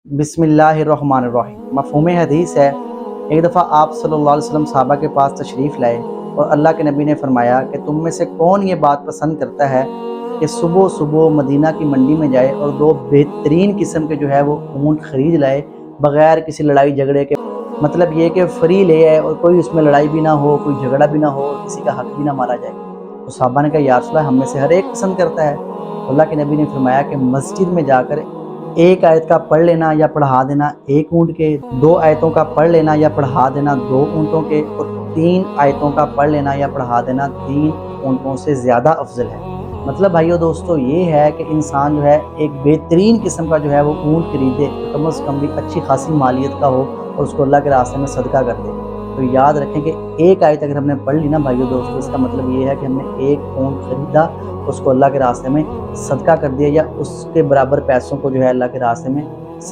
بسم اللہ الرحمن الرحیم۔ مفہوم حدیث ہے، ایک دفعہ آپ صلی اللہ علیہ وسلم صحابہ کے پاس تشریف لائے اور اللہ کے نبی نے فرمایا کہ تم میں سے کون یہ بات پسند کرتا ہے کہ صبح صبح مدینہ کی منڈی میں جائے اور دو بہترین قسم کے جو ہے وہ اونٹ خرید لائے بغیر کسی لڑائی جھگڑے کے، مطلب یہ کہ فری لے آئے اور کوئی اس میں لڑائی بھی نہ ہو، کوئی جھگڑا بھی نہ ہو اور کسی کا حق بھی نہ مارا جائے۔ تو صحابہ نے کہا یا رسول اللہ، ہم میں سے ہر ایک پسند کرتا ہے۔ اللہ کے نبی نے فرمایا کہ مسجد میں جا کر ایک آیت کا پڑھ لینا یا پڑھا دینا ایک اونٹ کے، دو آیتوں کا پڑھ لینا یا پڑھا دینا دو اونٹوں کے، اور تین آیتوں کا پڑھ لینا یا پڑھا دینا تین اونٹوں سے زیادہ افضل ہے۔ مطلب بھائیو دوستو یہ ہے کہ انسان جو ہے ایک بہترین قسم کا جو ہے وہ اونٹ خریدے، کم از کم بھی اچھی خاصی مالیت کا ہو اور اس کو اللہ کے راستے میں صدقہ کر دے۔ تو یاد رکھیں کہ ایک آیت اگر ہم نے پڑھ لی نا بھائیو دوستو، اس کا مطلب یہ ہے کہ ہم نے ایک اونٹ خریدا، اس کو اللہ کے راستے میں صدقہ کر دیا یا اس کے برابر پیسوں کو جو ہے اللہ کے راستے میں